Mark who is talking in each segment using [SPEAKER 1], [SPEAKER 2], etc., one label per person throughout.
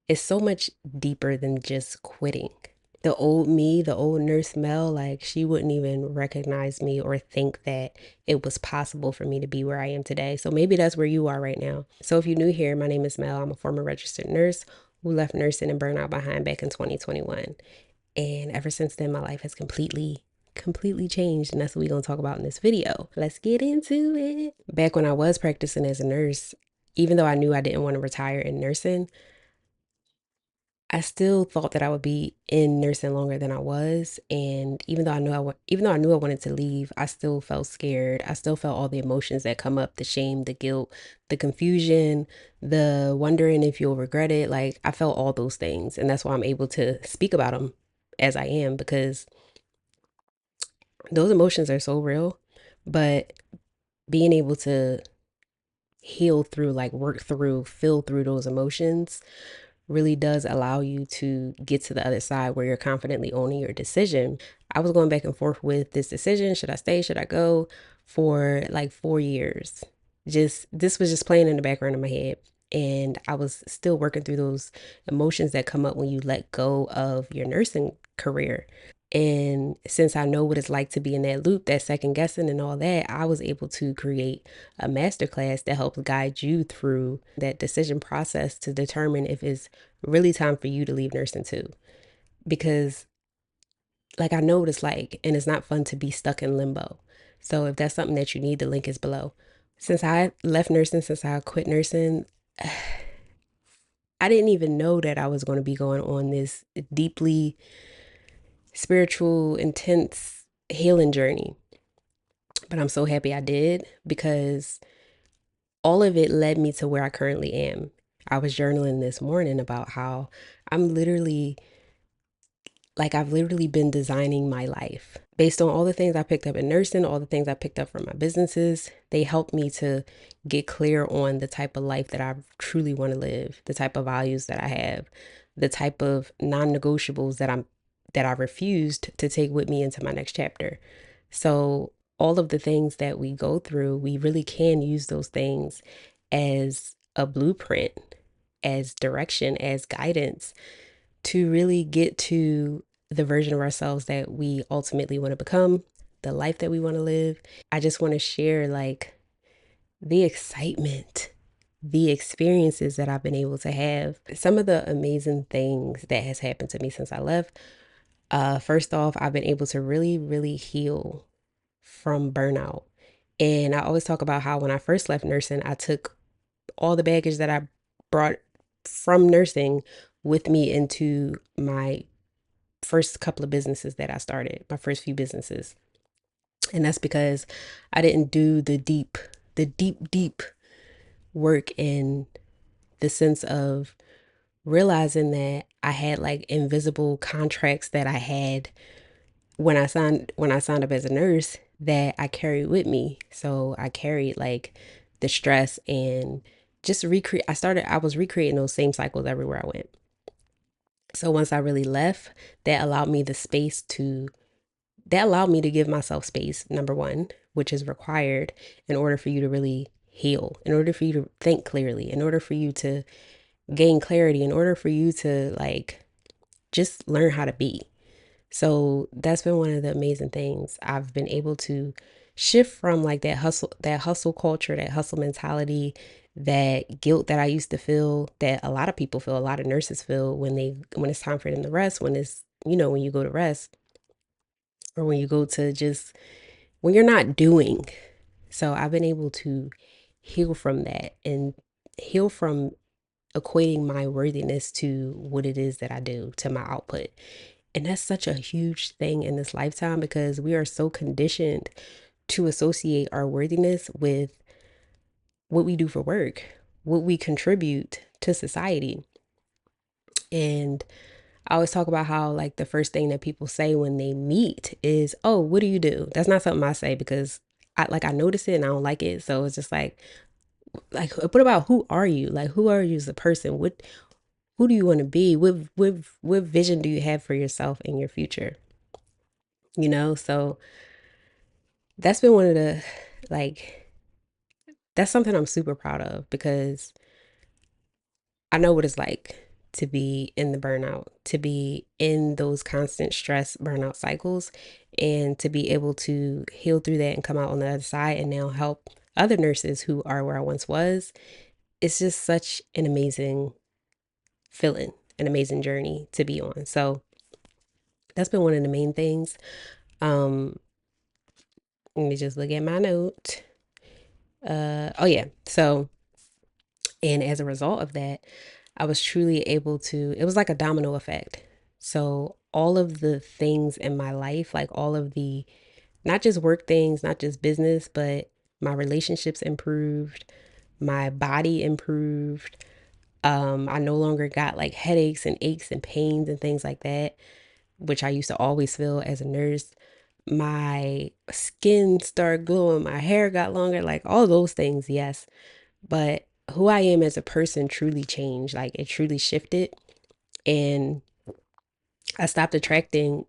[SPEAKER 1] is so much deeper than just quitting. The old me, the old nurse Mel, like she wouldn't even recognize me or think that it was possible for me to be where I am today. So maybe that's where you are right now. So if you're new here, my name is Mel. I'm a former registered nurse who left nursing and burnout behind back in 2021. And ever since then, my life has completely changed. And that's what we're going to talk about in this video. Let's get into it. Back when I was practicing as a nurse, even though I knew I didn't want to retire in nursing, I still thought that I would be in nursing longer than I was, and even though I knew I wanted to leave, I still felt scared. I still felt all the emotions that come up, the shame, the guilt, the confusion, the wondering if you'll regret it. Like I felt all those things, and that's why I'm able to speak about them as I am because those emotions are so real. But being able to heal through, like work through, feel through those emotions really does allow you to get to the other side where you're confidently owning your decision. I was going back and forth with this decision. Should I stay? Should I go? For like 4 years. This was just playing in the background of my head. And I was still working through those emotions that come up when you let go of your nursing career. And since I know what it's like to be in that loop, that second guessing and all that, I was able to create a masterclass that helps guide you through that decision process to determine if it's really time for you to leave nursing too. Because, like, I know what it's like, and it's not fun to be stuck in limbo. So, if that's something that you need, the link is below. Since I left nursing, since I quit nursing, I didn't even know that I was going to be going on this deeply spiritual, intense healing journey. But I'm so happy I did because all of it led me to where I currently am. I was journaling this morning about how I'm literally I've literally been designing my life based on all the things I picked up in nursing, all the things I picked up from my businesses. They helped me to get clear on the type of life that I truly want to live, the type of values that I have, the type of non-negotiables that I refused to take with me into my next chapter. So all of the things that we go through, we really can use those things as a blueprint, as direction, as guidance to really get to the version of ourselves that we ultimately want to become, the life that we want to live. I just want to share like the excitement, the experiences that I've been able to have, some of the amazing things that has happened to me since I left. First off, I've been able to really heal from burnout. And I always talk about how when I first left nursing, I took all the baggage that I brought from nursing with me into my first couple of businesses that I started, my first few businesses. And that's because I didn't do the deep work in the sense of realizing that I had like invisible contracts that I had when I signed up as a nurse that I carried with me. So I carried like the stress and just recreate I was recreating those same cycles everywhere I went. So once I really left, that allowed me the space to that allowed me to give myself space, number one, which is required in order for you to really heal, in order for you to think clearly, in order for you to gain clarity, in order for you to like just learn how to be. So that's been one of the amazing things. I've been able to shift from like that hustle culture, that hustle mentality, that guilt that I used to feel, that a lot of people feel, a lot of nurses feel when it's time for them to rest, when it's, when you go to rest or when you go to just when you're not doing. So I've been able to heal from that and heal from equating my worthiness to what it is that I do, to my output. And that's such a huge thing in this lifetime because we are so conditioned to associate our worthiness with what we do for work, what we contribute to society. And I always talk about how like the first thing that people say when they meet is, "Oh, what do you do?" That's not something I say because I notice it and I don't like it. So it's just like what about who are you? Like who are you as a person? Who do you want to be? What vision do you have for yourself in your future? So that's been one of the like that's something I'm super proud of because I know what it's like to be in the burnout, to be in those constant stress burnout cycles, and to be able to heal through that and come out on the other side and now help other nurses who are where I once was. It's just such an amazing feeling, an amazing journey to be on. So that's been one of the main things. Um, Let me just look at my note. Oh yeah. So, and as a result of that, I was truly able to, it was like a domino effect. So all of the things in my life, like all of the, not just work things, not just business, but my relationships improved, my body improved. I no longer got like headaches and aches and pains and things like that, which I used to always feel as a nurse. My skin started glowing, my hair got longer, like all those things, yes. But who I am as a person truly changed. Like it truly shifted. And I stopped attracting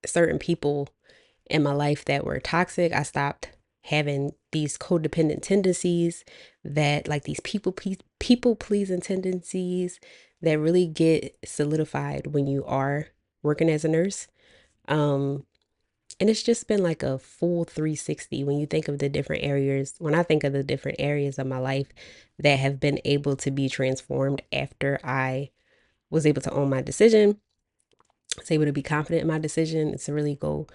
[SPEAKER 1] certain people in my life that were toxic. I stopped having these codependent tendencies that like these people pleasing tendencies that really get solidified when you are working as a nurse. Um and it's just been like a full 360 when you think of the different areas. When I think of the different areas of my life that have been able to be transformed after I was able to own my decision, was able to be confident in my decision, to really go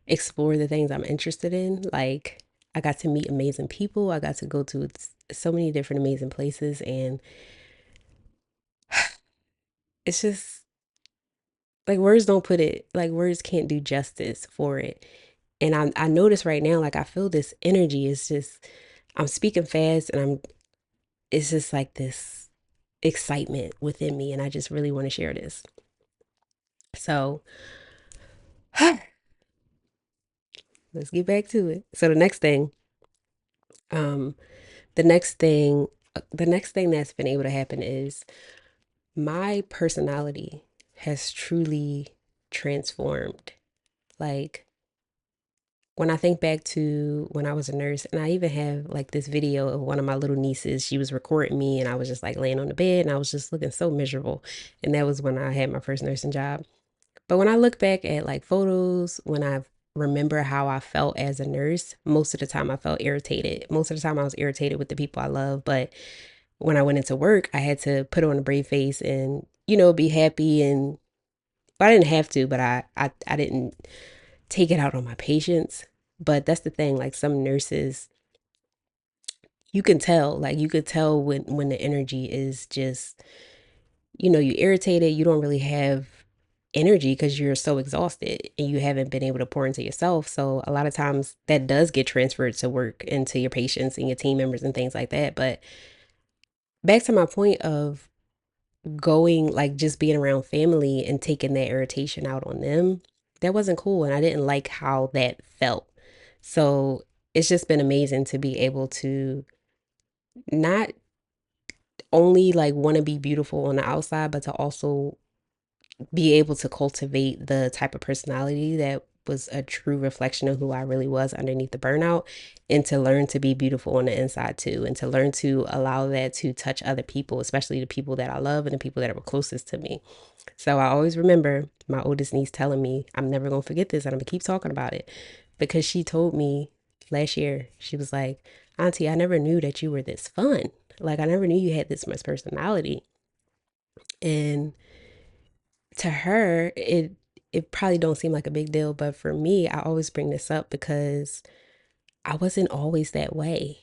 [SPEAKER 1] explore the things I'm interested in. Like I got to meet amazing people. I got to go to so many different amazing places, and it's just like words don't put it, like words can't do justice for it. And I notice right now, like I feel this energy. It's just I'm speaking fast, and it's just like this excitement within me, and I just really want to share this. So let's get back to it. So um, the next thing, the next thing that's been able to happen is my personality has truly transformed. Like when I think back to when I was a nurse, and I even have like this video of one of my little nieces, she was recording me, and I was just like laying on the bed, and I was just looking so miserable. And that was when I had my first nursing job. But when I look back at like photos, when I remember how I felt as a nurse, most of the time I felt irritated. Most of the time I was irritated with the people I love. But when I went into work, I had to put on a brave face and, be happy. And I didn't have to, but I didn't take it out on my patients. But that's the thing, like some nurses, you can tell, like you could tell when the energy is just, you irritated, you don't really have energy because you're so exhausted and you haven't been able to pour into yourself. So a lot of times that does get transferred to work and to your patients and your team members and things like that. But back to my point of going, like just being around family and taking that irritation out on them, that wasn't cool. And I didn't like how that felt. So it's just been amazing to be able to not only like want to be beautiful on the outside, but to also be able to cultivate the type of personality that was a true reflection of who I really was underneath the burnout, and to learn to be beautiful on the inside too, and to learn to allow that to touch other people, especially the people that I love and the people that were closest to me. So I always remember my oldest niece telling me, I'm never going to forget this, and I'm going to keep talking about it, because she told me last year, she was like, Auntie, I never knew that you were this fun. Like, I never knew you had this much personality. And to her, it probably don't seem like a big deal, but for me, I always bring this up because I wasn't always that way.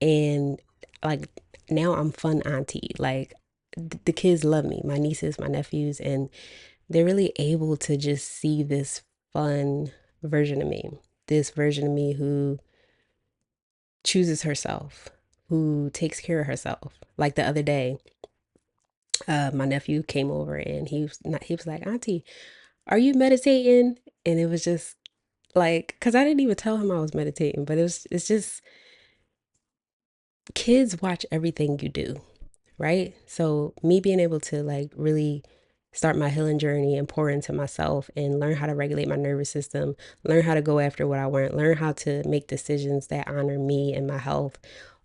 [SPEAKER 1] And like now I'm fun auntie. Like the kids love me, my nieces, my nephews, and they're really able to just see this fun version of me. This version of me who chooses herself, who takes care of herself. Like the other day, my nephew came over and he was like, Auntie, are you meditating? And it was just like, because I didn't even tell him I was meditating, but it's just kids watch everything you do, right? So me being able to like really start my healing journey and pour into myself and learn how to regulate my nervous system, learn how to go after what I want, learn how to make decisions that honor me and my health,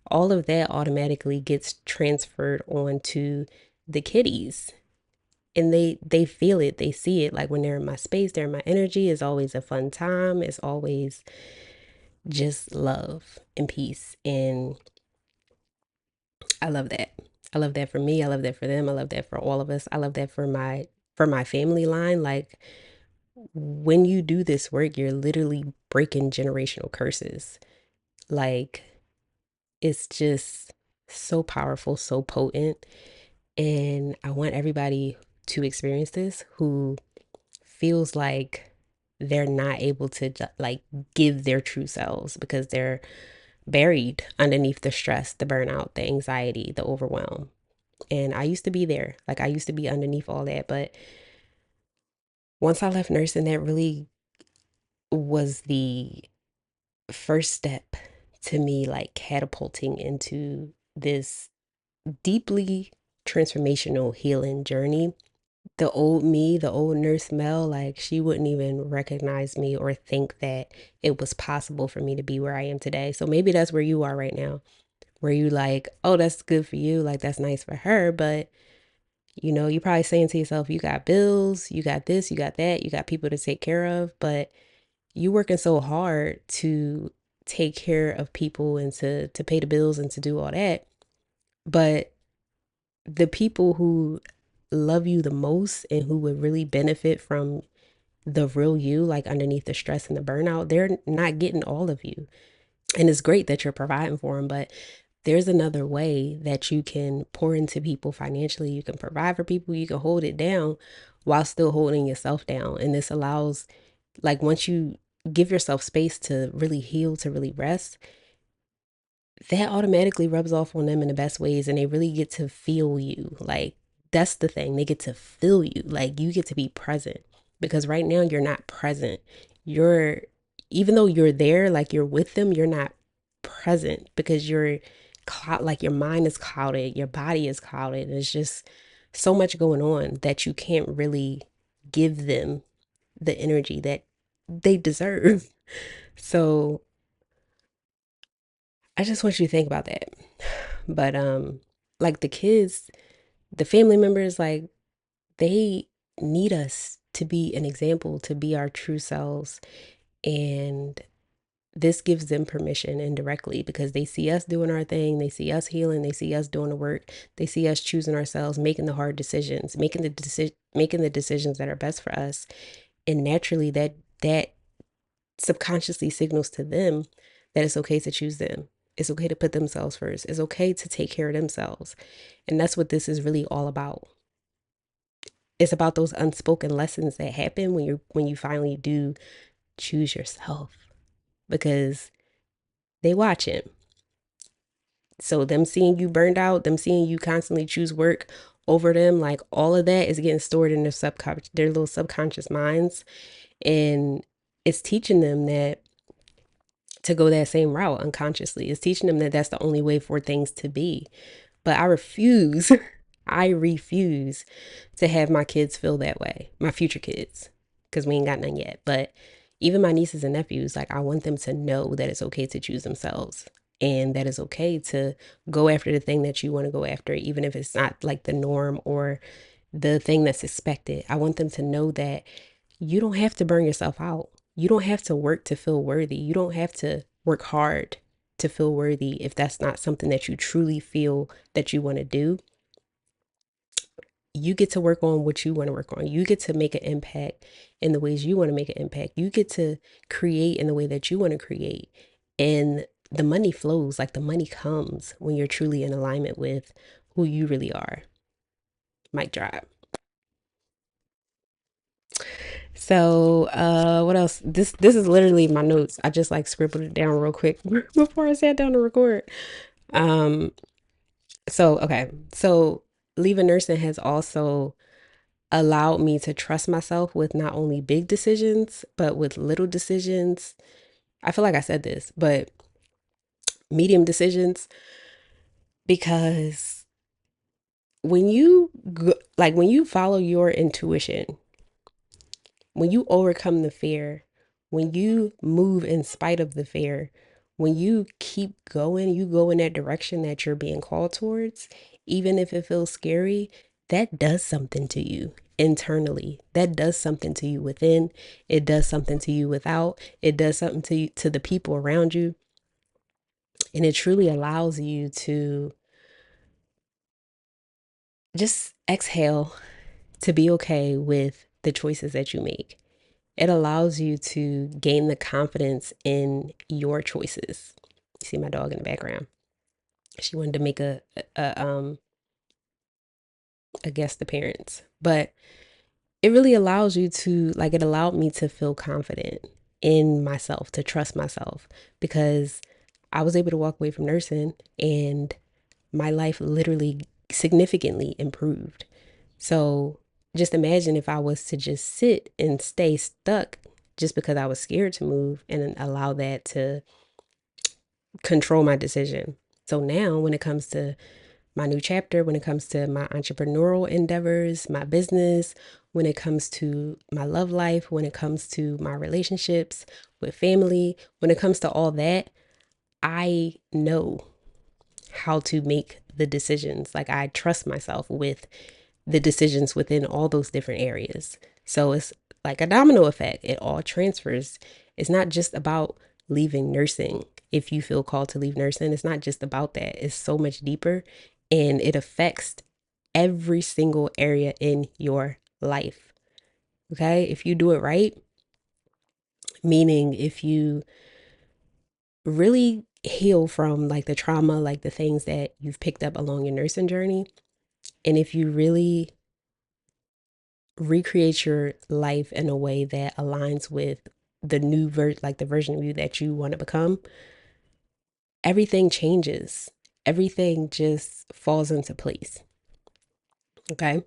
[SPEAKER 1] all of that automatically gets transferred onto the kiddies. and they feel it, they see it. Like when they're in my space, they're in my energy. It's always a fun time. It's always just love and peace. And I love that. I love that for me. I love that for them. I love that for all of us. I love that for my family line. Like when you do this work, you're literally breaking generational curses. Like it's just so powerful, so potent. And I want everybody to experience this who feels like they're not able to like give their true selves because they're buried underneath the stress, the burnout, the anxiety, the overwhelm. And I used to be there. Like I used to be underneath all that. But once I left nursing, that really was the first step to me like catapulting into this deeply transformational healing journey. The old me, the old nurse Mel, like she wouldn't even recognize me or think that it was possible for me to be where I am today. So maybe that's where you are right now, where you like, oh, that's good for you. Like that's nice for her. But you know, you're probably saying to yourself, you got bills, you got this, you got that, you got people to take care of, but you working so hard to take care of people and to pay the bills and to do all that. But the people who love you the most and who would really benefit from the real you, like underneath the stress and the burnout, they're not getting all of you. And it's great that you're providing for them, but there's another way that you can pour into people financially. You can provide for people, you can hold it down while still holding yourself down. And this allows, like, once you give yourself space to really heal, to really rest, that automatically rubs off on them in the best ways and they really get to feel you. Like that's the thing. They get to feel you. Like you get to be present because right now you're not present. You're even though you're there, like you're with them, you're not present because you're like your mind is clouded, your body is clouded. There's just so much going on that you can't really give them the energy that they deserve. So I just want you to think about that. But like the kids, the family members, like they need us to be an example, to be our true selves. And this gives them permission indirectly because they see us doing our thing, they see us healing, they see us doing the work, they see us choosing ourselves, making the hard decisions, making the decisions that are best for us. And naturally that subconsciously signals to them that it's okay to choose them. It's okay to put themselves first. It's okay to take care of themselves. And that's what this is really all about. It's about those unspoken lessons that happen when you finally do choose yourself because they watch it. So them seeing you burned out, them seeing you constantly choose work over them, like all of that is getting stored in their little subconscious minds. And it's teaching them that to go that same route unconsciously. It's teaching them that that's the only way for things to be. But I refuse, I refuse to have my kids feel that way, my future kids, because we ain't got none yet. But even my nieces and nephews, like I want them to know that it's okay to choose themselves and that it's okay to go after the thing that you want to go after, even if it's not like the norm or the thing that's expected. I want them to know that you don't have to burn yourself out. You don't have to work to feel worthy. You don't have to work hard to feel worthy if that's not something that you truly feel that you want to do. You get to work on what you want to work on. You get to make an impact in the ways you want to make an impact. You get to create in the way that you want to create. And the money flows, like the money comes when you're truly in alignment with who you really are. Mic drop. So, what else? This is literally my notes. I just like scribbled it down real quick before I sat down to record. Um, so okay. So leaving nursing has also allowed me to trust myself with not only big decisions, but with little decisions. I feel like I said this, but medium decisions because when you follow your intuition, when you overcome the fear, when you move in spite of the fear, when you keep going, you go in that direction that you're being called towards, even if it feels scary, that does something to you. internally. That does something to you within. It does something to you without. It does something to you, to the people around you. And it truly allows you to just exhale, to be okay with the choices that you make. It allows you to gain the confidence in your choices. You see my dog in the background. She wanted to make a guest appearance, but it really allows you to, like, it allowed me to feel confident in myself, to trust myself, because I was able to walk away from nursing and my life literally significantly improved. So just imagine if I was to just sit and stay stuck just because I was scared to move and allow that to control my decision. So now, when it comes to my new chapter, when it comes to my entrepreneurial endeavors, my business, when it comes to my love life, when it comes to my relationships with family, when it comes to all that, I know how to make the decisions. Like, I trust myself with the decisions within all those different areas. So it's like a domino effect. It all transfers. It's not just about leaving nursing. If you feel called to leave nursing, it's not just about that. It's so much deeper, and it affects every single area in your life. Okay? If you do it right, meaning if you really heal from like the trauma, like the things that you've picked up along your nursing journey, and if you really recreate your life in a way that aligns with the new like the version of you that you want to become, everything changes. Everything just falls into place. Okay.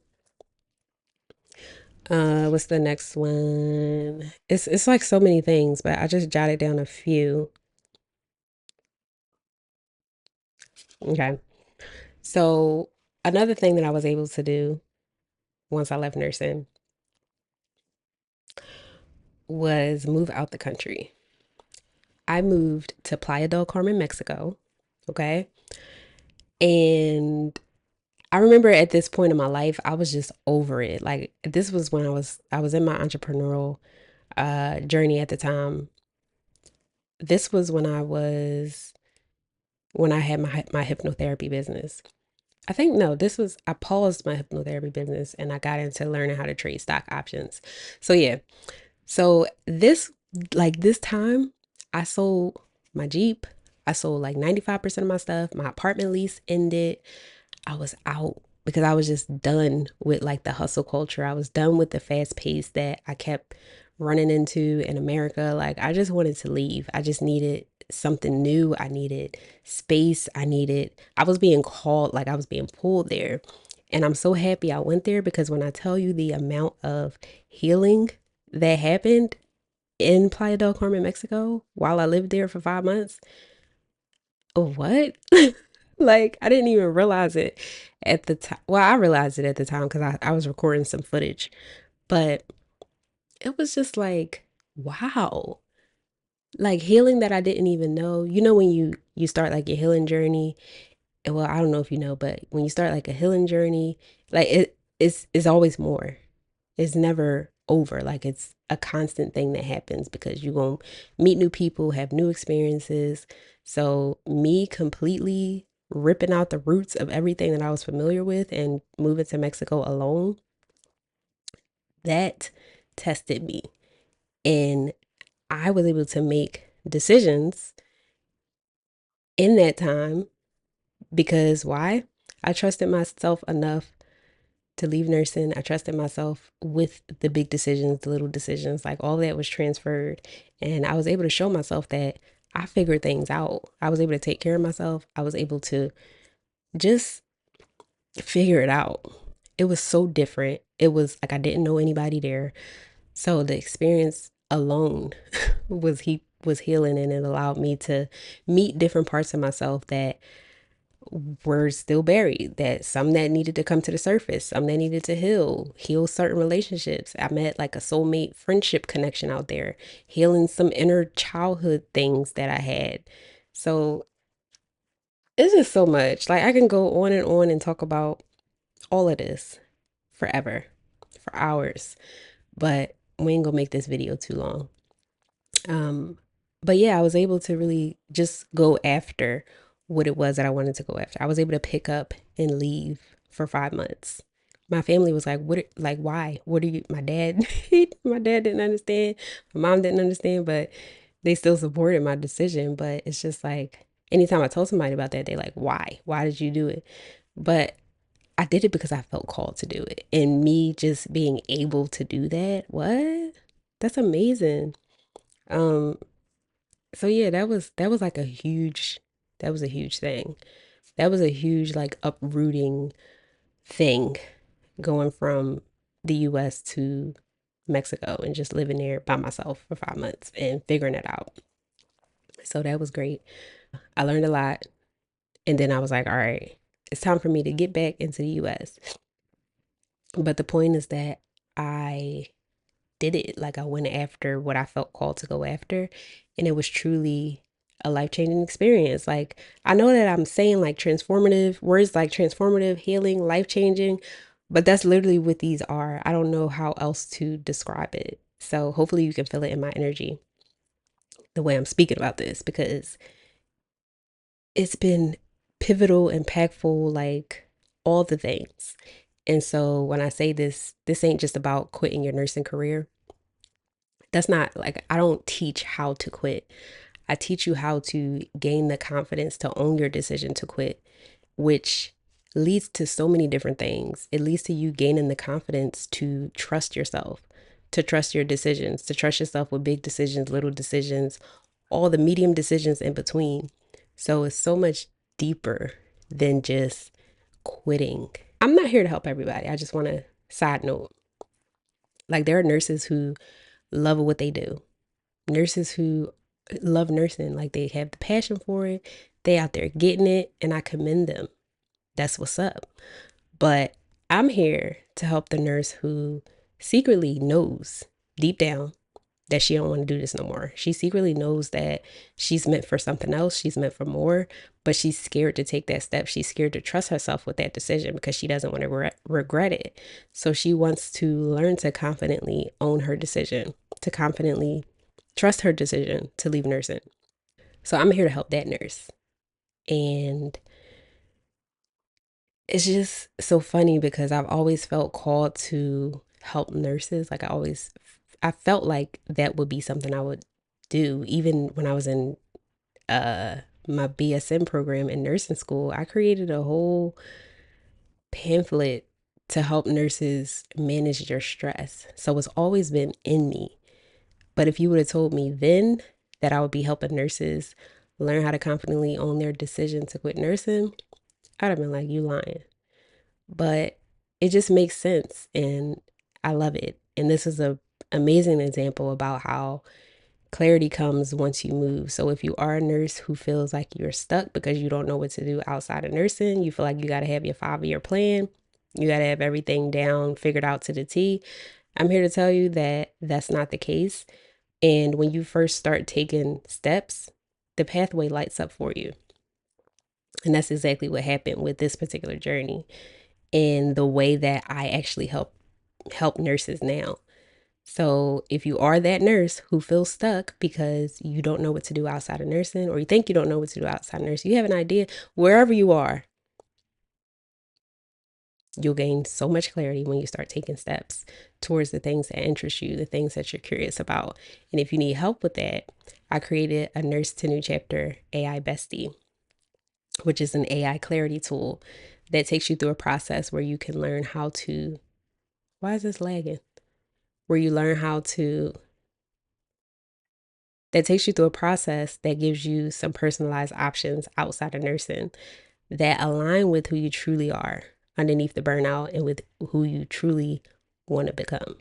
[SPEAKER 1] What's the next one? It's like so many things, but I just jotted down a few. Okay. So another thing that I was able to do once I left nursing was move out the country. I moved to Playa del Carmen, Mexico. Okay. And I remember at this point in my life, I was just over it. Like, this was when I was in my entrepreneurial journey at the time. This was when I had my hypnotherapy business. I think no, this was I paused my hypnotherapy business and I got into learning how to trade stock options. So yeah. So this time I sold my Jeep. I sold like 95% of my stuff. My apartment lease ended. I was out because I was just done with like the hustle culture. I was done with the fast pace that I kept running into in America. Like, I just wanted to leave. I just needed something new. I needed space. I was being called, like I was being pulled there. And I'm so happy I went there, because when I tell you the amount of healing that happened in Playa del Carmen, Mexico, while I lived there for 5 months, oh, what? Like, I didn't even realize it at the time. Well, I realized it at the time because I was recording some footage, but it was just like, wow. Like, healing that I didn't even know. You know, when you start like your healing journey, and well, I don't know if you know, but when you start like a healing journey, like it's always more. It's never over. Like, it's a constant thing that happens because you're going to meet new people, have new experiences. So me completely ripping out the roots of everything that I was familiar with and moving to Mexico alone, that tested me. And I was able to make decisions in that time because why? I trusted myself enough to leave nursing. I trusted myself with the big decisions, the little decisions, like all that was transferred. And I was able to show myself that I figured things out. I was able to take care of myself. I was able to just figure it out. It was so different. It was like I didn't know anybody there. So the experience alone was healing, and it allowed me to meet different parts of myself that were still buried, that some that needed to come to the surface, some that needed to heal certain relationships. I met like a soulmate friendship connection out there, healing some inner childhood things that I had. So it's just so much. Like, I can go on and talk about all of this forever, for hours, but we ain't gonna make this video too long. Um, but yeah, I was able to really just go after what it was that I wanted to go after. I was able to pick up and leave for 5 months. My family was like, "What? Like, why? What are you?" My dad, my dad didn't understand. My mom didn't understand, but they still supported my decision. But it's just like anytime I told somebody about that, they like, "Why? Why did you do it?" But I did it because I felt called to do it, and me just being able to do that, what? That's amazing. Um, so yeah, that was like a huge that was a huge thing. That was a huge like uprooting thing going from the US to Mexico and just living there by myself for 5 months and figuring it out. So that was great. I learned a lot, and then I was like, all right, it's time for me to get back into the US. But the point is that I did it. Like I went after what I felt called to go after, and it was truly a life-changing experience. Like I know that I'm saying like transformative words like transformative, healing, life-changing, but that's literally what these are. I don't know how else to describe it. So hopefully you can feel it in my energy the way I'm speaking about this because it's been pivotal, impactful, like all the things. And so when I say this ain't just about quitting your nursing career. That's not like I don't teach how to quit. I teach you how to gain the confidence to own your decision to quit, which leads to so many different things. It leads to you gaining the confidence to trust yourself, to trust your decisions, to trust yourself with big decisions, little decisions, all the medium decisions in between. So it's so much deeper than just quitting. I'm not here to help everybody. I just want to side note. Like there are nurses who love what they do. Nurses who love nursing, like they have the passion for it. They out there getting it, and I commend them. That's what's up. But I'm here to help the nurse who secretly knows deep down that she don't want to do this no more. She secretly knows that she's meant for something else. She's meant for more, but she's scared to take that step. She's scared to trust herself with that decision because she doesn't want to regret it. So she wants to learn to confidently own her decision, to confidently trust her decision to leave nursing. So I'm here to help that nurse. And it's just so funny because I've always felt called to help nurses. I felt like that would be something I would do. Even when I was in uh, my BSN program in nursing school, I created a whole pamphlet to help nurses manage their stress. So it's always been in me. But if you would have told me then that I would be helping nurses learn how to confidently own their decision to quit nursing, I'd have been like, you lying. But it just makes sense and I love it. And this is a amazing example about how clarity comes once you move. So if you are a nurse who feels like you're stuck because you don't know what to do outside of nursing, you feel like you got to have your 5-year plan, you got to have everything down, figured out to the T. I'm here to tell you that that's not the case. And when you first start taking steps, the pathway lights up for you. And that's exactly what happened with this particular journey and the way that I actually help nurses now. So if you are that nurse who feels stuck because you don't know what to do outside of nursing, or you think you don't know what to do outside of nursing, you have an idea, wherever you are, you'll gain so much clarity when you start taking steps towards the things that interest you, the things that you're curious about. And if you need help with that, I created a Nurse to New Chapter AI Bestie, which is an AI clarity tool that takes you through a process where you can learn how to, why is this lagging? Where you learn how to, that takes you through a process that gives you some personalized options outside of nursing that align with who you truly are underneath the burnout and with who you truly want to become.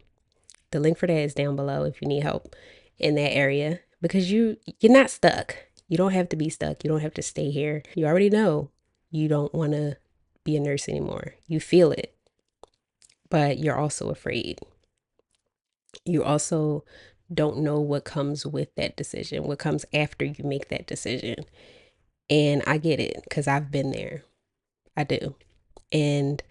[SPEAKER 1] The link for that is down below if you need help in that area because you're not stuck. You don't have to be stuck. You don't have to stay here. You already know you don't want to be a nurse anymore. You feel it, but you're also afraid. You also don't know what comes with that decision, what comes after you make that decision. And I get it because I've been there. I do. And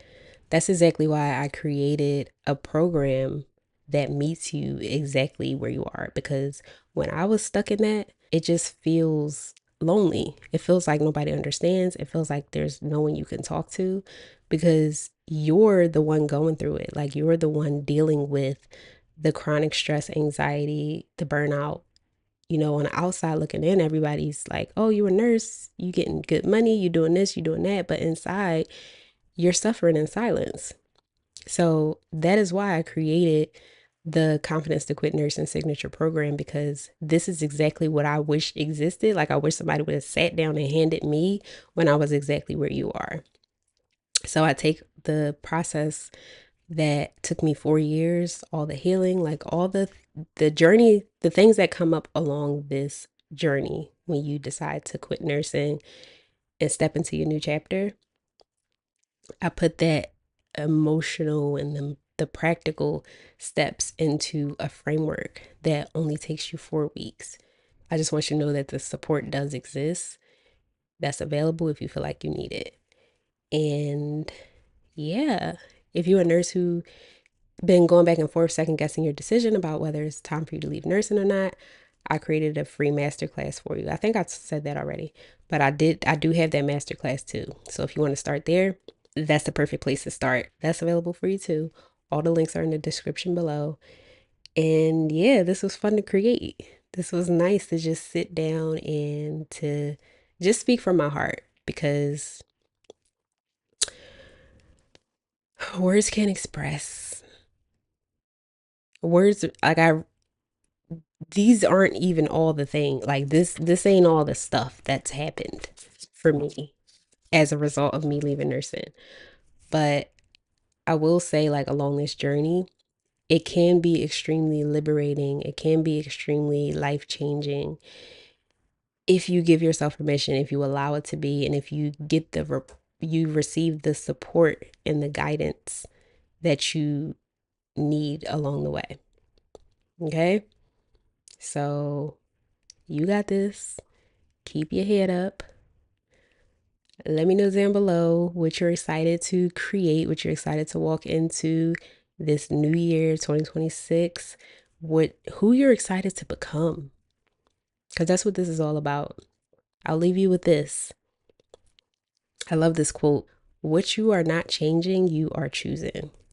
[SPEAKER 1] That's exactly why I created a program that meets you exactly where you are. Because when I was stuck in that, it just feels lonely. It feels like nobody understands. It feels like there's no one you can talk to because you're the one going through it. Like you're the one dealing with the chronic stress, anxiety, the burnout. On the outside looking in, everybody's like, oh, you're a nurse, you getting good money, you doing this, you doing that. But inside, you're suffering in silence. So that is why I created the Confidence to Quit Nursing Signature Program, because this is exactly what I wish existed. Like I wish somebody would have sat down and handed me when I was exactly where you are. So I take the process that took me 4 years, all the healing, like all the journey, the things that come up along this journey when you decide to quit nursing and step into your new chapter. I put that emotional and the practical steps into a framework that only takes you 4 weeks. I just want you to know that the support does exist, that's available if you feel like you need it. And yeah, if you're a nurse who been going back and forth, second guessing your decision about whether it's time for you to leave nursing or not, I created a free masterclass for you. I think I said that already, but I do have that masterclass too. So if you want to start there, that's the perfect place to start. That's available for you too. All the links are in the description below. And yeah, this was fun to create. This was nice to just sit down and to just speak from my heart, because words can't express. Words, like these aren't even all the thing. Like this ain't all the stuff that's happened for me as a result of me leaving nursing. But I will say, like, along this journey, it can be extremely liberating. It can be extremely life-changing if you give yourself permission, if you allow it to be, and if you get you receive the support and the guidance that you need along the way. Okay? So, you got this. Keep your head up. Let me know down below what you're excited to create, what you're excited to walk into this new year, 2026, who you're excited to become. Because that's what this is all about. I'll leave you with this. I love this quote. What you are not changing, you are choosing.